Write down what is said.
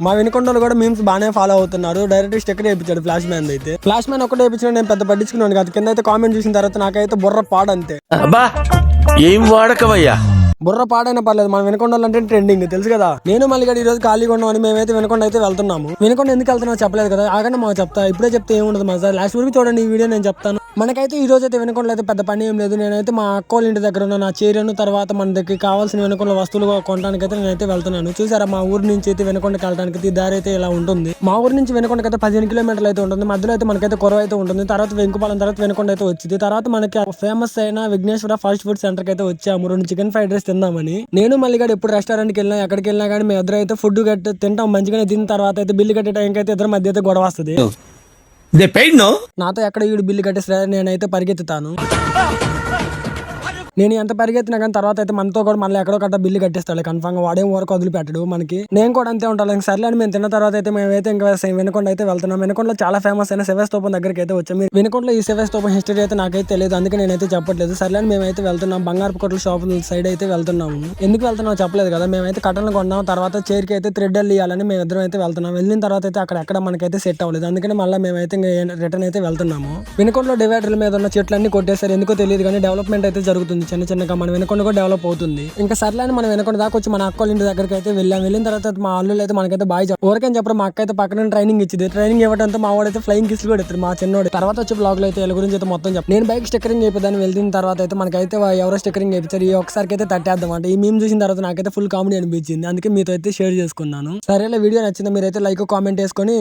మా వినుకొండలు కూడా మీమ్స్ బాగానే ఫాలో అవుతున్నారు. డైరెక్ట్ స్టిక్కర్ వేయించాడు ఫ్లాష్ మ్యాన్ అయితే. ఫ్లాష్ మ్యాన్ ఒకటే వేయించిన నేను పెద్ద పట్టించుకున్నాను కాదు. కింద అయితే కామెంట్ చూసిన తర్వాత నాకైతే బుర్ర పాడంతే. ఏం వాడకవయ్యా. బుర్ర పాడైనా పర్లేదు, మనం వినుకొండలు అంటే ట్రెండింగ్ తెలుసు కదా. నేను మళ్ళీ ఈ రోజు ఖాళీగా ఉన్నామని మేమైతే వినుకొండ అయితే వెళ్తున్నాము. వినుకొండ ఎందుకు వెళ్తున్నామో చెప్పలేదు కదా, ఆగండి మాకు చెప్తా. ఇప్పుడే చెప్తే ఏముండదు మా సార్, లాస్ట్ వరకు చూడండి ఈ వీడియో నేను చెప్తాను. మనకైతే ఈ రోజు అయితే వినుకొండలో అయితే పెద్ద పని ఏం లేదు. నేనైతే మా అక్కోళ్ళ ఇంటి దగ్గర ఉన్న నా చీరను తర్వాత మన దగ్గర కావాల్సిన వినుకొండ వస్తువులు కొనడానికి అయితే నేనైతే వెళ్తున్నాను. చూసారా మా ఊరు నుంచి అయితే వినుకొండకి వెళ్ళడానికి ఈ దారి అయితే ఇలా ఉంటుంది. మా ఊరు నుంచి వినుకొండకి అయితే 15 కిలోమీటర్లు అయితే ఉంటుంది. మధ్యలో అయితే మనకైతే కొరవ అయితే ఉంటుంది. తర్వాత వెంకుపాలెం తర్వాత వినుకొండ అయితే వచ్చింది. తర్వాత మనకి ఫేమస్ అయిన విఘ్నేశ్వర ఫాస్ట్ ఫుడ్ సెంటర్ కి అయితే వచ్చాము 2 చికెన్ ఫ్రైడ్ రైస్ తిందామని. నేను మళ్ళీ ఎప్పుడు రెస్టారెంట్కి వెళ్ళినా ఎక్కడికి వెళ్ళినా కానీ మేము ఇద్దరు అయితే ఫుడ్ కట్టి తింటాం మంచిగానే. తిన్న తర్వాత అయితే బిల్లు కట్టే టైంకి అయితే ఇద్దరు మధ్య అయితే గొడవ వస్తుంది. నాతో ఎక్కడ వీడు బిల్లు కట్టేసరా నేనైతే పరిగెత్తుతాను. నేను ఎంత పరిగెత్తినా కానీ తర్వాత అయితే మనతో కూడా మళ్ళీ ఎక్కడో కట్ట బిల్లు కట్టిస్తాడు కన్ఫర్మ్ గా. వాడేం వరకు వదిలిపెట్టడు మనకి. నేను కూడా అంతే ఉంటాను. సర్లే అని మేము తిన్న తర్వాత అయితే మేమైతే ఇంకా వినుకొండ అయితే వెళ్తున్నాం. వినుకొండలో చాలా ఫేమస్ అయిన శివస్తూపం దగ్గరికి అయితే వచ్చాము. వినుకొండలో ఈ శివస్తూపం హిస్టరీ అయితే నాకైతే తెలియదు, అందుకే నేనైతే చెప్పట్లేదు. సర్లే అని మేమైతే వెళ్తున్నాం. బంగారపు కొట్ల షాప్ సైడ్ అయితే వెళ్తున్నాము. ఎందుకు వెళ్తున్నాం చెప్పలేదు కదా. మేమైతే కట్టలు కొన్నాం. తర్వాత చైర్కి అయితే థ్రెడ్ ఇవ్వాలని మేము ఇద్దరం అయితే వెళ్తున్నాం. వెళ్ళిన తర్వాత అయితే అక్కడ మనకైతే సెట్ అవ్వలేదు. అందుకని మళ్ళీ మేమైతే రిటర్న్ అయితే వెళ్తున్నాము. వినుకొండలో డివైడర్ల మీద ఉన్న చెట్లన్నీ కొట్టేసారు, ఎందుకో తెలియదు కానీ డెవలప్మెంట్ అయితే జరుగుతుంది చిన్నగా. మన వినుకొండ కూడా డెవలప్ అవుతుంది. ఇంకా సర్లేని మనం వినుకొండ దాకా వచ్చి మన అక్కోళ్ళ ఇంటి దగ్గరికి అయితే వెళ్ళిన తర్వాత మా అల్లుళ్ళు అయితే మనకైతే బాయ్ ఊరికని చెప్పడం. మా అక్క అయితే పక్కన ట్రైనింగ్ ఇచ్చింది. ట్రైనింగ్ ఇవ్వడంతో మా వాడైతే ఫ్లయింగ్ కిస్ కూడా ఇస్తారు మా చిన్నోడు. తర్వాత వచ్చి బ్లాగ్ లో అయితే వీళ్ళ గురించి అయితే మొత్తం చెప్పి నేను బైక్ స్టిక్కరింగ్ అయిపోతాను. వెళ్ళిన తర్వాత అయితే మనకైతే ఎవరో స్టిక్కరింగ్ అయిపోతారు. ఈ ఒకసారికి అయితే తట్టేద్దాం అంటే. ఈ మేము చూసిన తర్వాత నాకైతే ఫుల్ కామెడీ అనిపించింది, అందుకే మీతో అయితే షేర్ చేసుకున్నాను. సరేలే వీడియో నచ్చిందా మీరైతే లైక్ కామెంట్ వేసుకొని